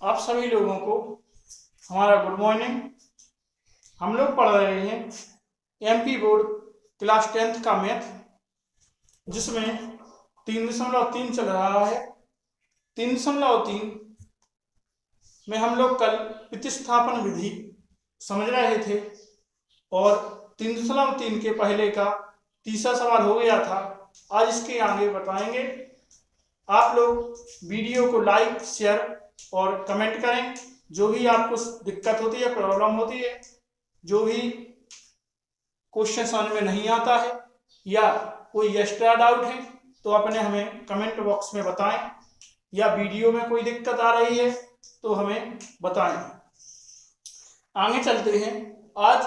आप सभी लोगों को हमारा गुड मॉर्निंग। हम लोग पढ़ रहे हैं एमपी बोर्ड क्लास 10th का मैथ, जिसमें 3.3 चल रहा है। 3.3 में हम लोग कल प्रतिस्थापन विधि समझ रहे थे और 3.3 के पहले का तीसरा सवाल हो गया था। आज इसके आगे बताएंगे। आप लोग वीडियो को लाइक, शेयर और कमेंट करें। जो भी आपको दिक्कत होती है, प्रॉब्लम होती है, जो भी क्वेश्चन समझ में नहीं आता है या कोई एक्स्ट्रा डाउट है, तो अपने हमें कमेंट बॉक्स में बताएं, या वीडियो में कोई दिक्कत आ रही है तो हमें बताएं। आगे चलते हैं। आज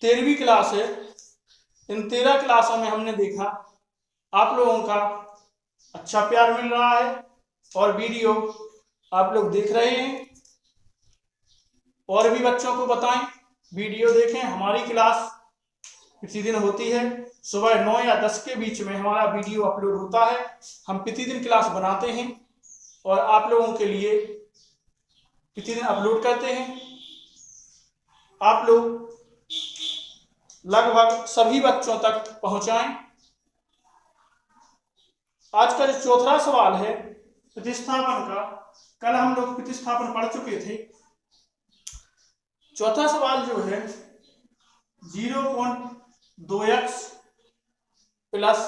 13वीं क्लास है। इन 13 क्लासों में हमने देखा आप लोगों का अच्छा प्यार मिल रहा है और वीडियो आप लोग देख रहे हैं। और भी बच्चों को बताएं वीडियो देखें। हमारी क्लास प्रतिदिन होती है सुबह 9 या 10 के बीच में हमारा वीडियो अपलोड होता है। हम प्रतिदिन क्लास बनाते हैं और आप लोगों के लिए प्रतिदिन अपलोड करते हैं। आप लोग लगभग सभी बच्चों तक पहुंचाएं। आज का जो चौथा सवाल है प्रतिस्थापन का, कल हम लोग प्रतिस्थापन पढ़ चुके थे। चौथा सवाल जो है 0.2x प्लस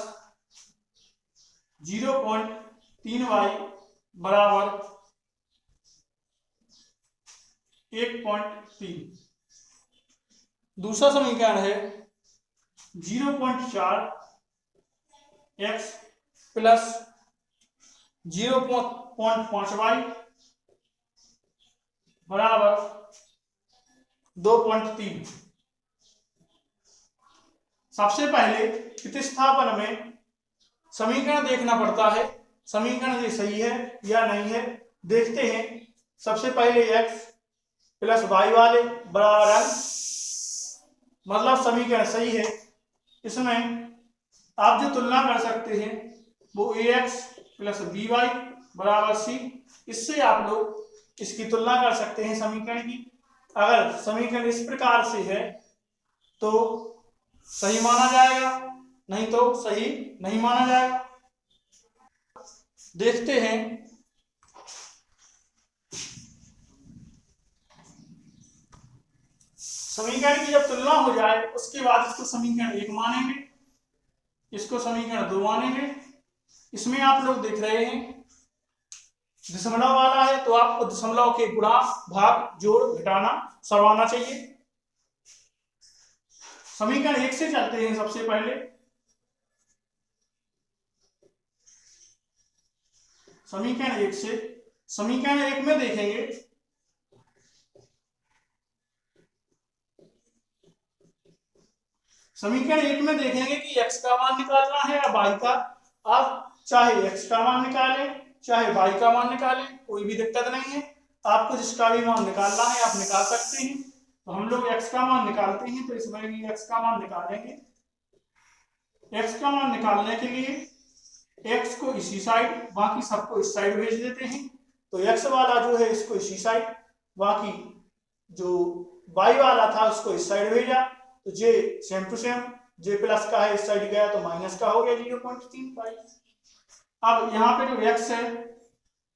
0.3y बराबर 1.3। दूसरा समीकरण है 0.4x प्लस 0.5y बराबर 2.3। सबसे पहले प्रतिस्थापन में समीकरण देखना पड़ता है, समीकरण ये सही है या नहीं है, देखते हैं। सबसे पहले x प्लस वाई वाले बराबर, मतलब समीकरण सही है। इसमें आप जो तुलना कर सकते हैं वो ax प्लस बी वाई बराबर सी। इससे आप लोग इसकी तुलना कर सकते हैं समीकरण की। अगर समीकरण इस प्रकार से है तो सही माना जाएगा, नहीं तो सही नहीं माना जाएगा। देखते हैं। समीकरण की जब तुलना हो जाए उसके बाद इसको समीकरण 1 मानेंगे, इसको समीकरण 2 मानेंगे। इसमें आप लोग देख रहे हैं दशमलव वाला है तो आपको दशमलव के गुणा, भाग, जोड़, घटाना सब आना चाहिए। समीकरण 1 से चलते हैं। सबसे पहले समीकरण 1 से, समीकरण 1 में देखेंगे समीकरण 1 में देखेंगे कि x का मान निकालना है या y का। आप चाहे x का मान निकालें चाहे y का मान निकालें, कोई भी दिक्कत नहीं है। आपको जिसका भी मान निकालना है आप निकाल सकते हैं। तो हम लोग x का मान निकालते हैं, तो इसमें भी x का मान निकालेंगे। x का मान निकालने के लिए x को इसी साइड, बाकी सबको इस साइड भेज देते हैं। तो x वाला जो है इसको इसी साइड, बाकी जो y वाला था उसको इस साइड भेजा। तो J same to same, J plus का है इस साइड गया तो माइनस का हो गया 0.35। अब यहाँ पे जो x है,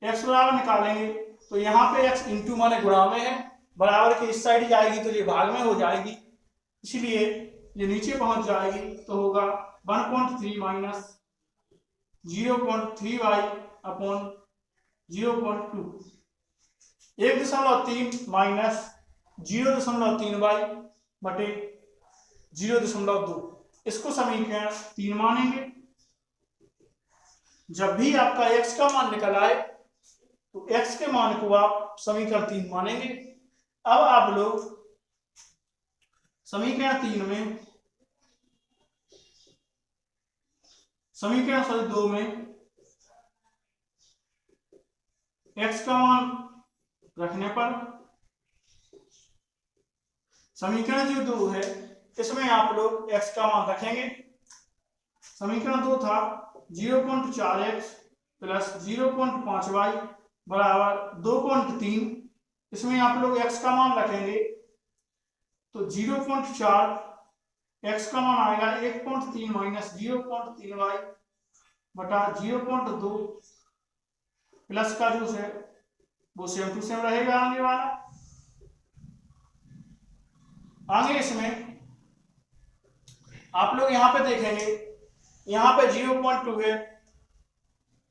x बराबर निकालेंगे तो यहाँ पे x इंटू माने गुणा में है, बराबर के इस साइड जाएगी तो ये भाग में हो जाएगी, इसलिए ये नीचे पहुंच जाएगी। तो होगा 1.3 minus 0.3y upon 0.2, 1.3 minus 0.3y बटे 0.2। इसको समीकरण 3 मानेंगे। जब भी आपका x का मान निकल आए तो x के मान को आप समीकरण 3 मानेंगे। अब आप लोग समीकरण 3 में, समीकरण 2 में x का मान रखने पर समीकरण जो 2 है इसमें आप लोग x का मान रखेंगे। समीकरण 2 था 0.4x प्लस 0.5y बराबर 2.3। इसमें आप लोग x का मान रखेंगे तो 0.4, x का मान आएगा 1.3 माइनस 0.3y बटा 0.2 प्लस का जो है वो सेम टू सेम रहेगा आगे वाला। आगे इसमें आप लोग यहाँ पे देखेंगे, यहाँ पे 0.2 है,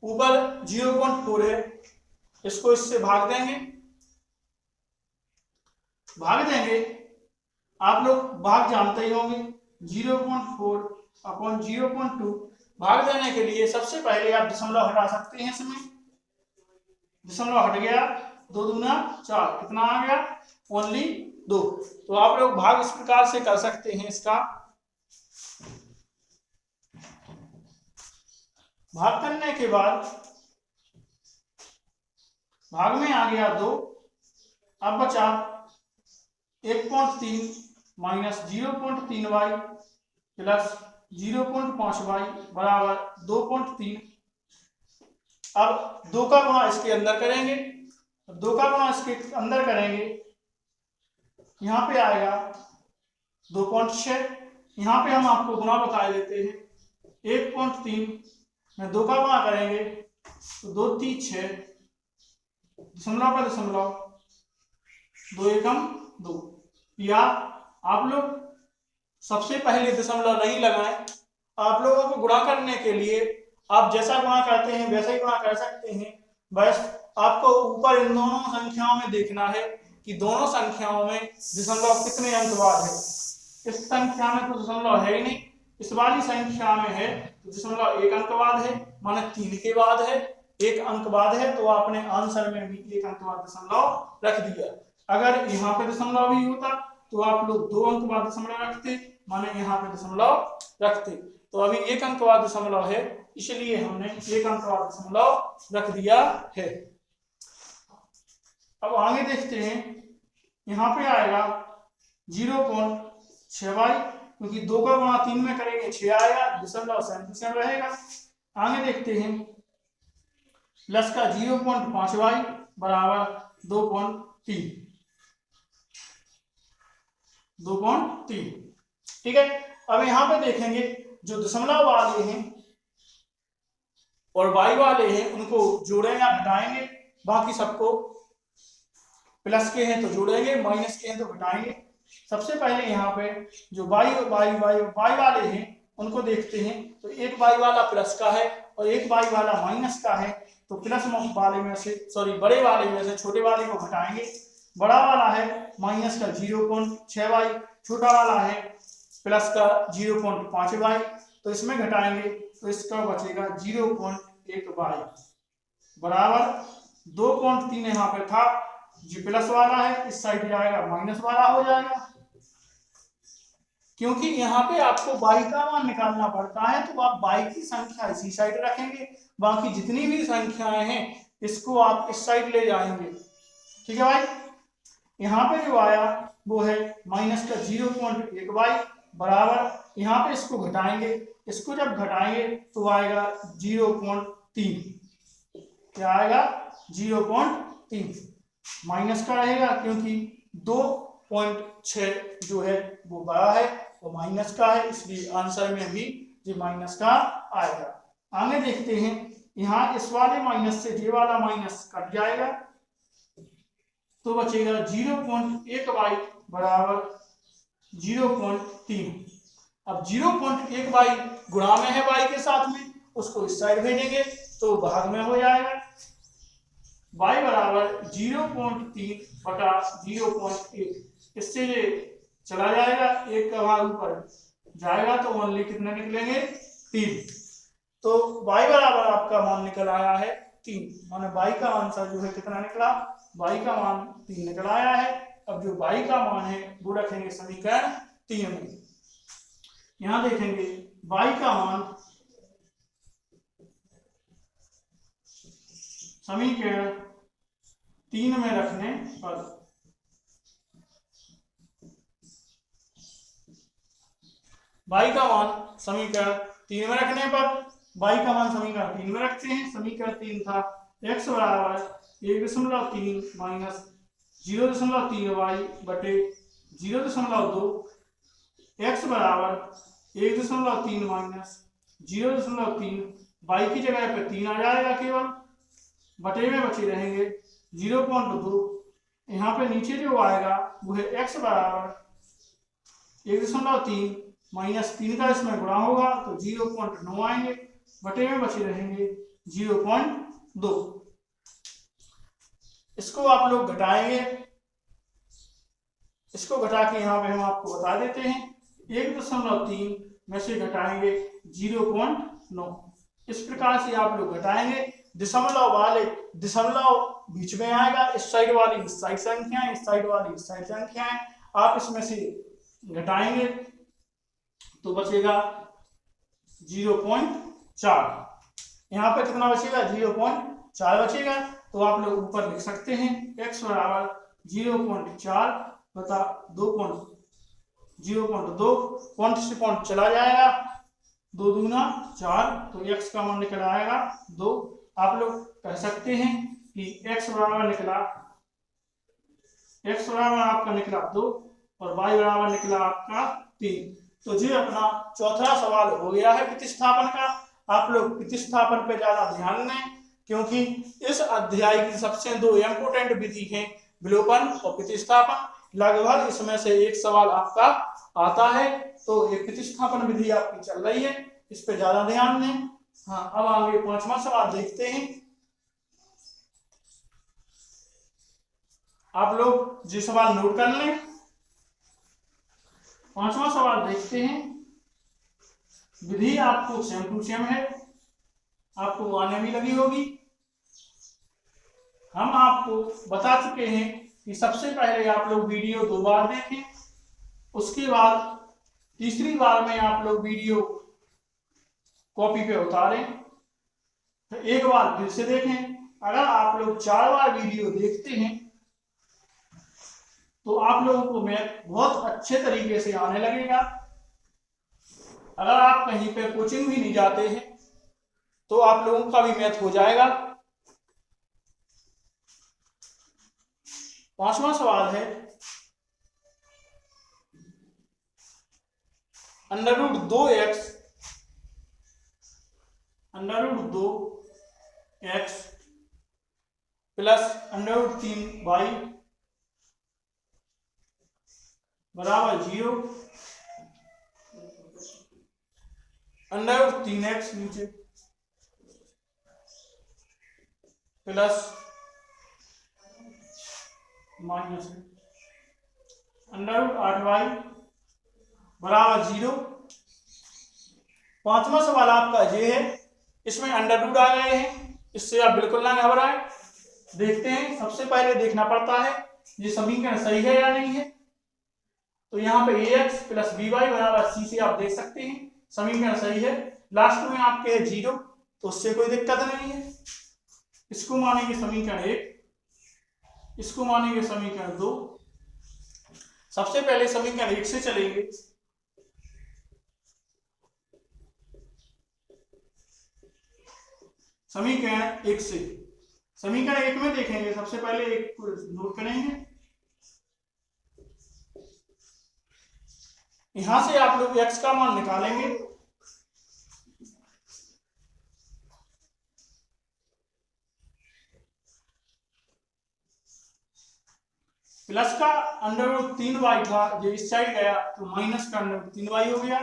ऊपर 0.4 है, इसको इससे भाग देंगे। आप लोग भाग जानते ही होंगे, 0.4 अपॉन 0.2 भाग देने के लिए सबसे पहले आप दशमलव हटा सकते हैं। इसमें दशमलव हट गया, 2 दूना 4, कितना आ गया? ओनली 2। तो आप लोग भाग इस प्रकार से कर सकते हैं। इसका भाग करने के बाद भाग में आ गया 2, अब बचा 1.3 माइनस 0.3y प्लस 0.5y बराबर 2.3। अब 2 का गुणा इसके अंदर करेंगे, 2 का गुणा इसके अंदर करेंगे, यहाँ पे आएगा 2.6। यहाँ पे हम आपको गुणा बता देते हैं, 1.3 में 2 का गुणा करेंगे तो 2 3 6, दशमलव का दशमलव, 2 एकम 2। या आप लोग सबसे पहले दशमलव नहीं लगाएं, आप लोगों को गुणा करने के लिए आप जैसा गुणा करते हैं वैसा ही गुणा कर सकते हैं। बस आपको ऊपर इन दोनों संख्याओं में देखना है कि दोनों संख्याओं में दशमलव कितने अंकवाद है। इस संख्या में तो दशमलव है ही नहीं, इस वाली संख्या में है तो दशमलव 1 अंकवाद है, माने 3 के बाद है, 1 अंकवाद है, तो आपने आंसर में भी 1 अंकवाद दशमलव रख दिया। अगर यहाँ पे दशमलव भी होता तो आप लोग 2 अंक बाद दशमलव रखते, माने यहाँ पे दशमलव रखते। तो अभी 1 अंक बाद दशमलव है, इसलिए हमने 1 अंक बाद दशमलव रख दिया है। अब आगे देखते हैं, यहाँ पे आएगा 0.6y, क्योंकि 2 का गुणा 3 में करेंगे 6 आएगा, दशमलव सेम रहेगा। आगे देखते हैं, प्लस का 0.5y बराबर 2.3। ठीक है। अब यहाँ पे देखेंगे जो दशमलव वाले हैं और y वाले हैं उनको जोड़ेंगे या घटाएंगे, बाकी सबको प्लस के हैं तो जोड़ेंगे, माइनस के हैं तो घटाएंगे। सबसे पहले यहाँ पे जो y वाले हैं उनको देखते हैं, तो एक y वाला प्लस का है और एक y वाला माइनस का है, तो प्लस वाले में से बड़े वाले में से छोटे वाले को घटाएंगे। बड़ा वाला है माइनस का 0.6y, छोटा वाला है प्लस का 0.5y, तो इसमें घटाएंगे तो इसका बचेगा 0.1y बराबर 2.3। यहाँ पे था जो प्लस वाला है, इस साइड जाएगा माइनस वाला हो जाएगा, क्योंकि यहाँ पे आपको y का मान निकालना पड़ता है, तो आप y की संख्या इसी साइड रखेंगे, बाकी जितनी भी संख्याएं हैं इसको आप इस साइड ले जाएंगे। ठीक है भाई। यहाँ पे जो आया वो है माइनस का 0.1y बराबर, यहाँ पे इसको घटाएंगे, इसको जब घटाएंगे तो आएगा 0.3। क्या आएगा? 0.3 माइनस का रहेगा, क्योंकि 2.6 जो है वो बड़ा है वो माइनस का है, इसलिए आंसर में भी ये माइनस का आएगा। आगे देखते हैं, यहाँ इस वाले माइनस से ये वाला माइनस कट जाएगा तो बचेगा 0.1y बराबर 0.3। अब 0.1y गुणा में है y के साथ में, उसको इस साइड भेजेंगे तो भाग में हो जाएगा, y बराबर 0.3 बटा 0.1। इससे ये चला जाएगा, एक का भाग ऊपर जाएगा तो ओनली कितने निकलेंगे? 3। तो y बराबर आपका मान निकल आया है 3, माने y का आंसर जो है कितना निकला? y का मान 3 निकल आया है। अब जो y का मान है वो रखेंगे समीकरण 3 में। यहां देखेंगे y का मान समीकरण 3 में रखने पर y का मान समीकरण 3 में रखने पर y का मान समीकरण 3 में रखते हैं। समीकरण 3 था x बराबर 1.3 माइनस 0.3y बटे 0.2 x बराबर 1.3 माइनस 0.3 y की जगह पे 3 आ जाएगा केवल, बटे में बचे रहेंगे 0.2। यहाँ पे नीचे जो आएगा वो है x बराबर 1.3 माइनस 3 का इसमें गुणा होगा तो 0.9 आएंगे, बटे में बचे रहेंगे 0.2। इसको आप लोग घटाएंगे, इसको घटा के यहाँ पे हम आपको बता देते हैं 1.3 में से घटाएंगे 0.9। इस प्रकार से आप लोग घटाएंगे। दशमलव वाले दशमलव बीच में आएगा, इस साइड वाली इस साइड संख्याएं, इस साइड वाली इस साइड संख्याएं, आप इसमें से घटाएंगे तो बचेगा 0.4। यहाँ पे कितना बचेगा 0.4 बचेगा। तो आप लोग ऊपर लिख सकते हैं x बराबर 0.4 बता 0.2 पॉइंट से पॉइंट चला जाएगा, 2 दूना 4 तो x का मान निकल आएगा 2। आप लोग कह सकते हैं कि x बराबर आपका निकला 2 और y बराबर निकला आपका 3। तो ये अपना चौथा सवाल हो गया है प्रतिस्थापन का। आप लोग प्रतिस्थापन पे ज्यादा ध्यान दें, क्योंकि इस अध्याय की सबसे 2 इंपोर्टेंट विधि है, विलोपन और प्रतिस्थापन। लगभग इसमें से एक सवाल आपका आता है, तो ये प्रतिस्थापन विधि आपकी चल रही है, इस पे ज्यादा ध्यान दें। हाँ, अब आगे 5वां सवाल देखते हैं। आप लोग जो सवाल नोट कर लें। 5वां सवाल देखते हैं। विधि आपको सेम टू सेम है, आपको आने भी लगी होगी। हम आपको बता चुके हैं कि सबसे पहले आप लोग वीडियो 2 बार देखें, उसके बाद तीसरी बार में आप लोग वीडियो कॉपी पे उतारें, तो एक बार फिर से देखें। अगर आप लोग 4 बार वीडियो देखते हैं तो आप लोगों को मैथ बहुत अच्छे तरीके से आने लगेगा। अगर आप कहीं पे कोचिंग भी नहीं जाते हैं तो आप लोगों का भी मैथ हो जाएगा। 5वां सवाल है √2x प्लस √3y बराबर 0, √3x नीचे प्लस माइनस √8y बराबर 0। 5वां सवाल आपका ये है, इसमें अंडर रूट आ गए हैं, इससे आप बिल्कुल ना घबराएं। देखते हैं, सबसे पहले देखना पड़ता है ये समीकरण सही है या नहीं है। तो यहाँ पे ax प्लस by बराबर c से आप देख सकते हैं समीकरण सही है। लास्ट में आपके है 0, तो उससे कोई दिक्कत नहीं है। इसको मानेंगे समीकरण 1, इसको मानेंगे समीकरण 2। सबसे पहले समीकरण 1 से चलेंगे। समीकरण 1 से, समीकरण 1 में देखेंगे, सबसे पहले एक नोट करेंगे। यहां से आप लोग x का मान निकालेंगे। प्लस का √3y था, जो इस साइड गया तो माइनस का √3y हो गया।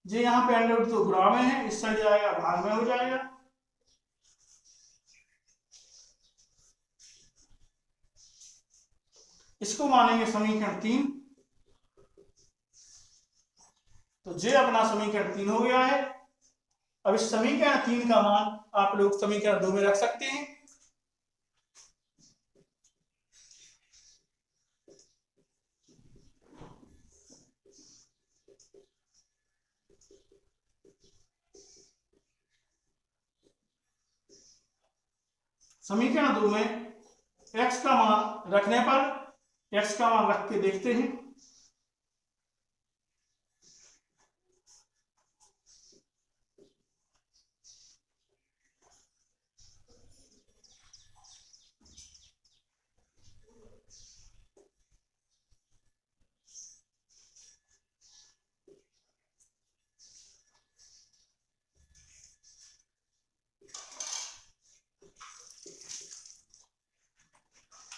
जो यहाँ पे √2 तो गुणा में है, इस साइड जाएगा भाग में हो जाएगा। इसको मानेंगे समीकरण 3, तो जे अपना समीकरण 3 हो गया है। अब इस समीकरण 3 का मान आप लोग समीकरण 2 में रख सकते हैं। समीकरण 2 में x का मान रखने पर, x का मान रख के देखते हैं।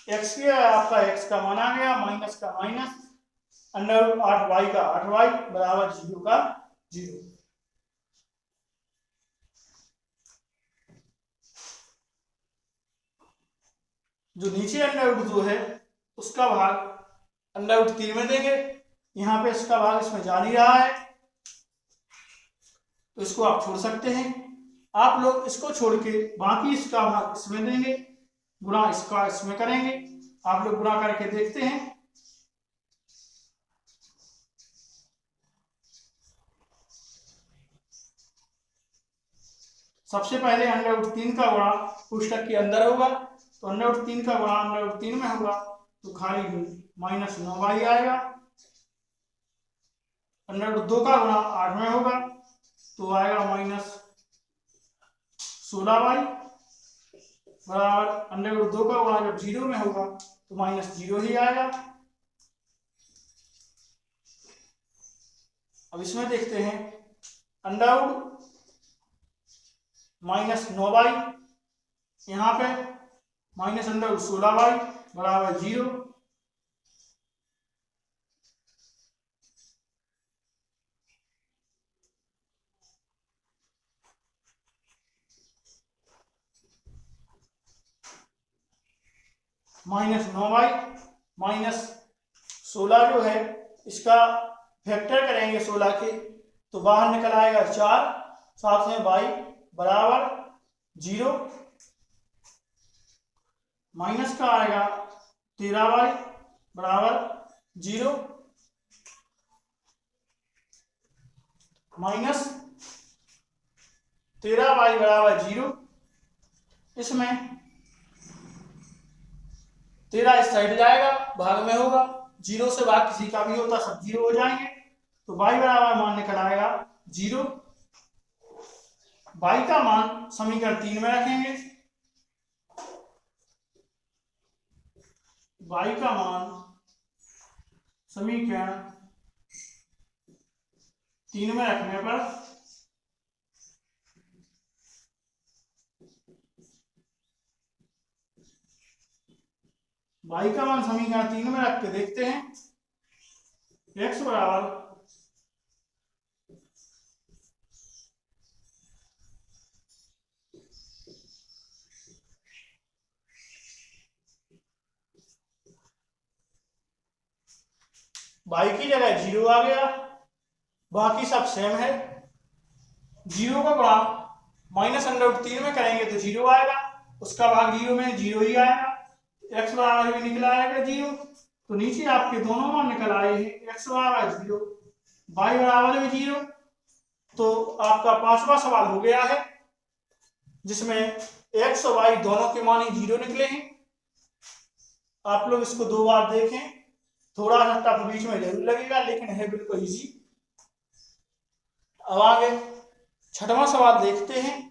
एक्स के आपका एक्स का मान आ गया, माइनस का माइनस, अंडर 8y का 8y बराबर 0 का 0। जो नीचे अंडर रूट 2 है उसका भाग अंडर रूट 3 में देंगे, यहाँ पे इसका भाग इसमें जा नहीं रहा है तो इसको आप छोड़ सकते हैं। आप लोग इसको छोड़ के बाकी इसका भाग इसमें देंगे, गुणा इसका इसमें करेंगे। आप लोग गुणा करके देखते हैं। सबसे पहले अंडर रूट 3 का गुणा पुस्तक के अंदर होगा, तो अंडर रूट 3 का गुणा अंडर रूट 3 में होगा तो खाली माइनस 9y आएगा। अंडर रूट 2 का गुणा 8 में होगा तो आएगा माइनस 16y बराबर अंडर रूट 2 का गुणा जब 0 में होगा तो माइनस 0 ही आएगा। अब इसमें देखते हैं अंडर रूट माइनस 9y, यहाँ पे माइनस अंडर रूट 16y बराबर 0। माइनस 9y माइनस 16 जो है इसका फैक्टर करेंगे 16 के तो बाहर निकल आएगा 4, साथ में y बराबर 0, माइनस का आएगा 13y बराबर 0, माइनस 13y बराबर 0। इसमें 13 इस साइड जाएगा, भाग में होगा, 0 से भाग किसी का भी होता सब 0 हो जाएंगे तो y बराबर मान निकल आएगा 0। y का मान समीकरण 3 में रखेंगे, y का मान समीकरण 3 में रखने पर y का मान समीकरण 3 में रख के देखते हैं। x बराबर y की जगह 0 आ गया, बाकी सब सेम है। 0 का गुणा माइनस अंडर रूट 3 में करेंगे तो 0 आएगा, उसका भाग 0 में 0 ही आएगा, x बराबर भी निकला आएगा 0। तो नीचे आपके दोनों मान निकल आए हैं, x बराबर 0 y बराबर भी 0। तो आपका पांचवा सवाल हो गया है जिसमें x और y दोनों के मान ही 0 निकले हैं। आप लोग इसको 2 बार देखें, थोड़ा सा टफ बीच में जरूर लगेगा लेकिन है बिल्कुल इजी। अब आगे छठवां सवाल देखते हैं।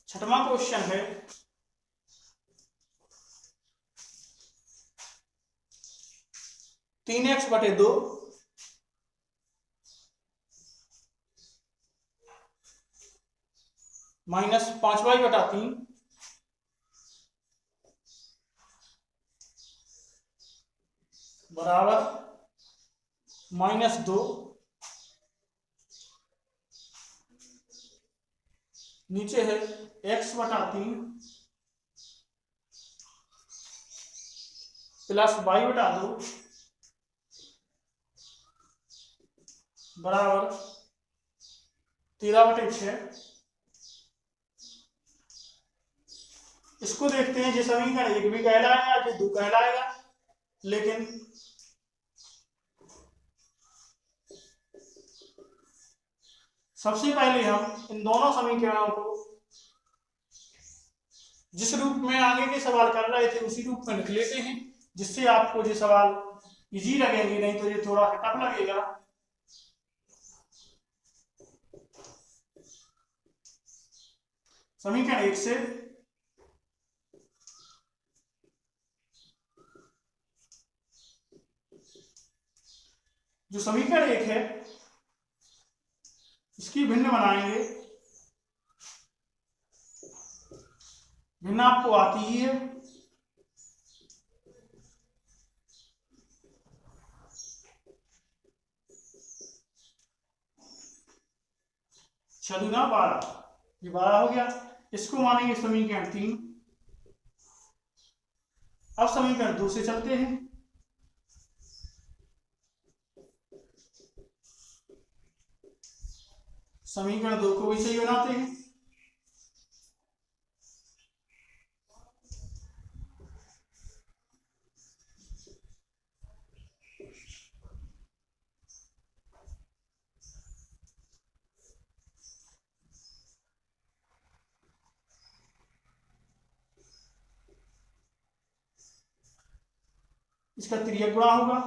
छठवां क्वेश्चन है तीन एक्स बटे 2 माइनस 5y बटा 3 बराबर माइनस 2, नीचे है x बटा 3 प्लस y बटा 2 बराबर 13/6। इसको देखते हैं, ये समीकरण 1 भी कहलाएगा, ये 2 कहलाएगा, लेकिन सबसे पहले हम इन दोनों समीकरणों को जिस रूप में आगे के सवाल कर रहे थे उसी रूप में लिख लेते हैं, जिससे आपको ये सवाल इजी लगेंगे, नहीं तो ये थोड़ा टफ लगेगा। समीकरण 1 से जो समीकरण 1 है इसकी भिन्न बनाएंगे। भिन्न आपको आती ही है। चलो ना 12, ये 12 हो गया। इसको मानेंगे समीकरण 3। अब समीकरण 2 से चलते हैं। समीकरण 2 को भी सही बनाते हैं। इसका तिर्यक गुणा होगा।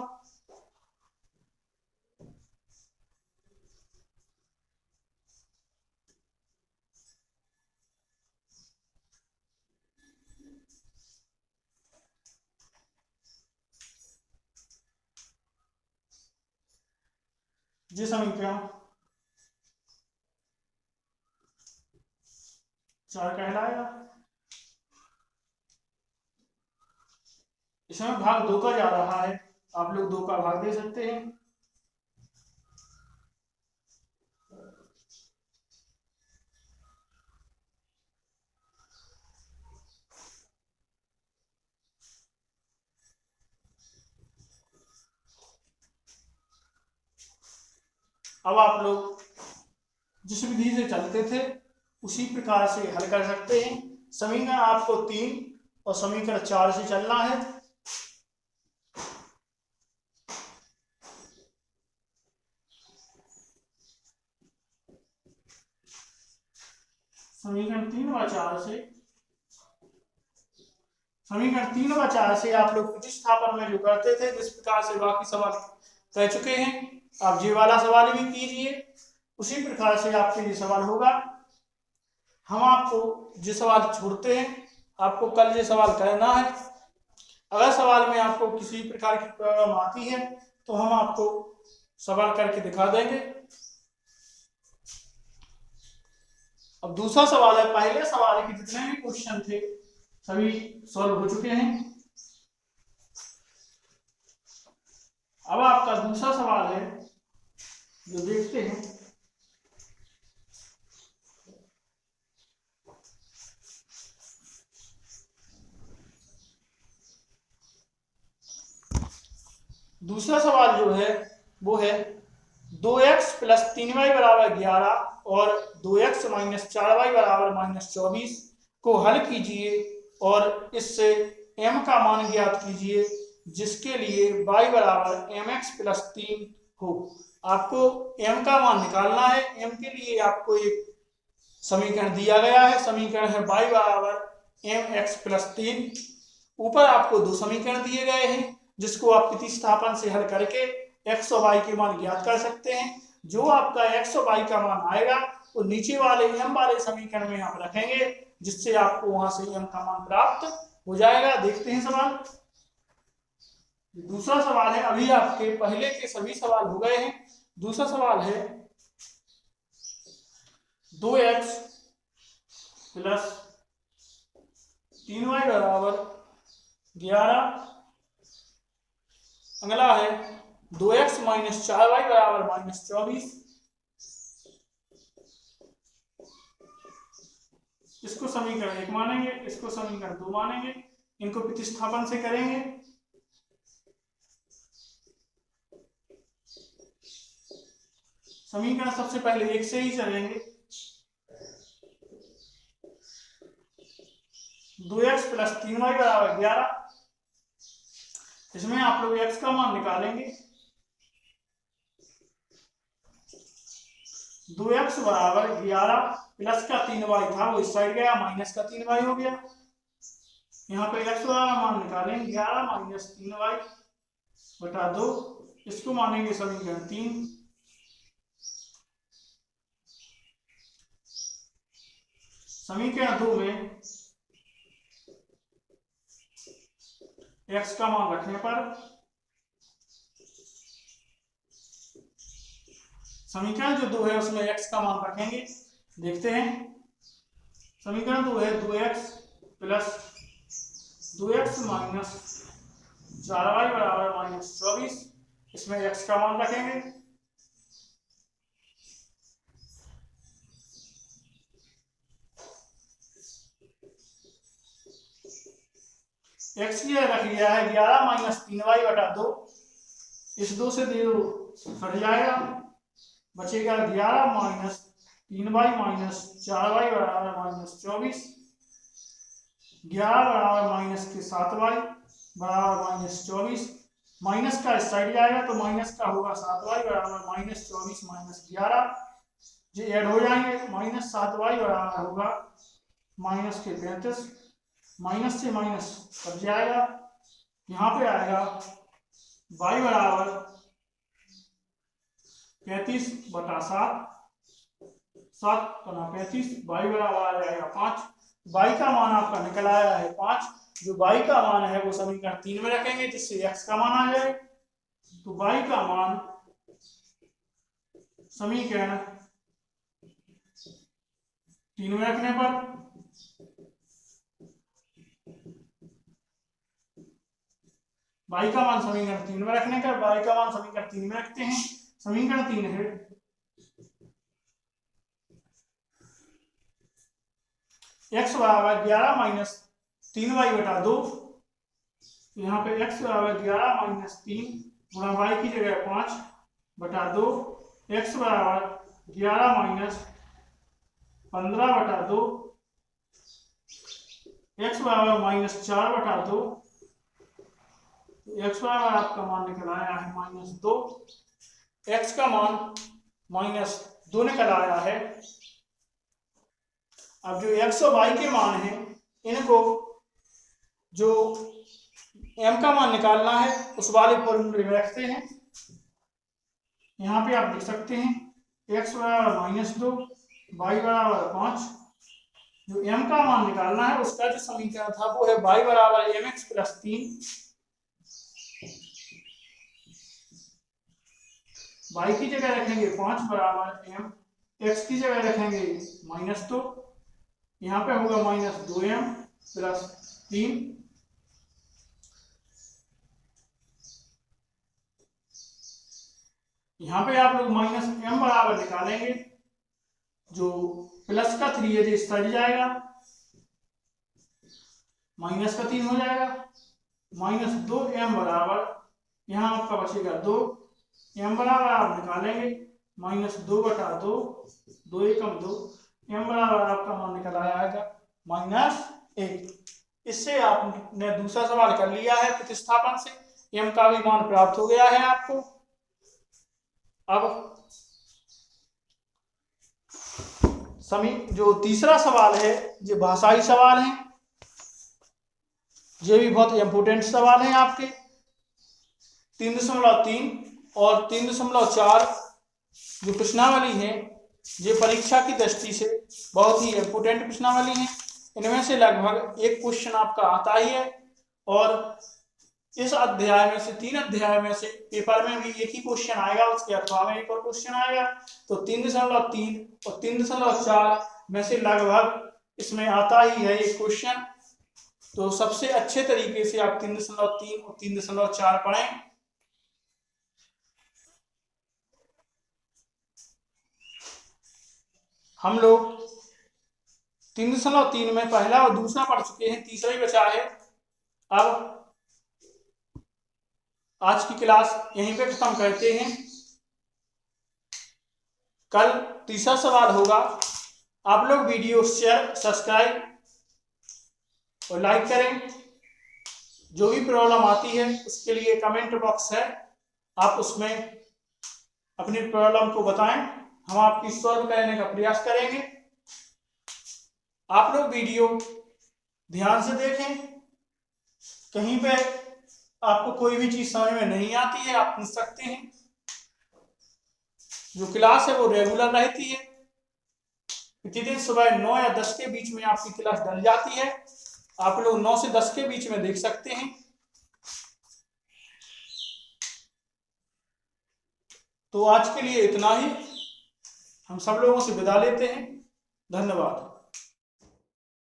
ये समीकरण 4 कहलाएगा। इसमें भाग 2 का जा रहा है, आप लोग 2 का भाग दे सकते हैं। अब आप लोग जिस विधि से चलते थे उसी प्रकार से हल कर सकते हैं। समीकरण आपको 3 और समीकरण 4 से चलना है। समीकरण 3 व 4 से आप लोग प्रतिस्थापन में जो करते थे जिस प्रकार से बाकी सवाल कह चुके हैं, आप ये वाला सवाल भी कीजिए। उसी प्रकार से आपके लिए सवाल होगा। हम आपको जो सवाल छोड़ते हैं, आपको कल ये सवाल करना है। अगर सवाल में आपको किसी प्रकार की प्रॉब्लम आती है तो हम आपको सवाल करके दिखा देंगे। अब दूसरा सवाल है, पहले सवाल के जितने भी क्वेश्चन थे सभी सॉल्व हो चुके हैं। अब आपका दूसरा सवाल है जो देखते हैं। दूसरा सवाल जो है वो है 2x + 3y = 11 और 2x - 4y = -24 को हल कीजिए और इससे m का मान ज्ञात कीजिए जिसके लिए y = mx + 3 हो। आपको m का मान निकालना है। m के लिए आपको एक समीकरण दिया गया है। समीकरण है y = mx + 3। ऊपर आपको 2 समीकरण दिए गए हैं जिसको आप प्रतिस्थापन से हल करके x और y के मान ज्ञात कर सकते हैं। जो आपका x और y का मान आएगा वो नीचे वाले m वाले समीकरण में आप रखेंगे जिससे आपको वहां से m का मान प्राप्त हो जाएगा। देखते हैं सवाल। दूसरा सवाल है, अभी आपके पहले के सभी सवाल हो गए हैं। दूसरा सवाल है 2x + 3y = 11। अगला है 2x - 4y = -24। इसको समीकरण 1 मानेंगे, इसको समीकरण 2 मानेंगे। इनको प्रतिस्थापन से करेंगे। समीकरण सबसे पहले 1 से ही चलेंगे। 2x + 3y = 11। इसमें आप लोग x का मान निकालेंगे। 2x = 11 प्लस का 3y था वो इस साइड गया, माइनस का 3y हो गया। यहाँ पे x वाला मान निकालेंगे 11 - 3y / 2। इसको मानेंगे समीकरण 3। समीकरण 2 में x का मान रखने पर समीकरण जो 2 है उसमें x का मान रखेंगे। देखते हैं, समीकरण 2 है 2x plus 2x minus 4y बराबर माइनस 24। इसमें x का मान रखेंगे। x की रख लिया है 11 माइनस 3y बटा 2। इस 2 से 0 कट जाएगा, बचेगा 11 माइनस 3y माइनस 4y बराबर माइनस 24। 11 बराबर माइनस के 7y बराबर माइनस 24। माइनस का इस साइड जाएगा तो माइनस का होगा 7y बराबर माइनस 24 माइनस 11। ये ऐड हो जाएंगे, माइनस 7y बराबर होगा माइनस के 35। माइनस से माइनस कट जाएगा, यहाँ पे आएगा y बराबर 35 बटा 7, 7 गुना 35, y बराबर आ जाएगा 5। y का मान आपका निकल आया है 5। जो y का मान है वो समीकरण 3 में रखेंगे जिससे x का मान आ जाए। तो y का मान समीकरण 3 में रखने पर y का मान समीकरण 3 में रखने का y का मान समीकरण 3 में रखते हैं। समीकरण 3 है x बराबर 11 माइनस 3y बटा 2। यहाँ पे x बराबर 11 माइनस 3 गुणा y की जगह 5 बटा 2। x बराबर 11 माइनस 15 बटा 2। x बराबर माइनस 4 बटा 2। x बराबर आपका मान निकल आया है माइनस 2। x का मान माइनस 2 निकल आया है। अब जो x और y के मान हैं इनको जो m का मान निकालना है उस वाले फॉर्मूले में रखते हैं। यहाँ पे आप देख सकते हैं x बराबर माइनस 2, y बराबर 5। जो m का मान निकालना है उसका जो समीकरण था वो है y बराबर mx प्लस 3। y की जगह रखेंगे 5 बराबर m, x की जगह रखेंगे माइनस 2। यहाँ पे होगा माइनस 2m प्लस 3। यहाँ पे आप लोग माइनस m बराबर निकालेंगे, जो प्लस का 3 है जो इस साइड जाएगा, माइनस का 3 हो जाएगा। माइनस 2m बराबर यहाँ आपका बचेगा 2। m बराबर आप निकालेंगे माइनस 2 बटा 2, 2 एकम 2। m बराबर आपका मान निकल आएगा माइनस 1। इससे आपने दूसरा सवाल कर लिया है प्रतिस्थापन से, m का भी मान प्राप्त हो गया है आपको। अब जो तीसरा सवाल है ये भाषाई सवाल है। ये भी बहुत इंपोर्टेंट सवाल है आपके। 3.3 और 3.4 जो प्रश्नावली है ये परीक्षा की दृष्टि से बहुत ही इंपोर्टेंट प्रश्नावली है। इनमें से लगभग एक क्वेश्चन आपका आता ही है और इस अध्याय में से 3 अध्याय में से पेपर में भी एक ही क्वेश्चन आएगा, उसके अथवा में एक और क्वेश्चन आएगा। तो 3.3 और 3.4 में से लगभग इसमें आता ही है एक क्वेश्चन। तो सबसे अच्छे तरीके से आप 3.3 और 3.4 पढ़ें। हम लोग 3.3 में पहला और दूसरा पढ़ चुके हैं, तीसरा ही बचा है। अब आज की क्लास यहीं पे खत्म करते हैं। कल तीसरा सवाल होगा। आप लोग वीडियो शेयर, सब्सक्राइब और लाइक करें। जो भी प्रॉब्लम आती है उसके लिए कमेंट बॉक्स है, आप उसमें अपनी प्रॉब्लम को बताएं, हम आपकी सॉल्व करने का प्रयास करेंगे। आप लोग वीडियो ध्यान से देखें। कहीं पे आपको कोई भी चीज समझ में नहीं आती है आप पूछ सकते हैं। जो क्लास है वो रेगुलर रहती है। प्रतिदिन सुबह 9 या 10 के बीच में आपकी क्लास डल जाती है। आप लोग 9 से 10 के बीच में देख सकते हैं। तो आज के लिए इतना ही। हम सब लोगों से विदा लेते हैं। धन्यवाद।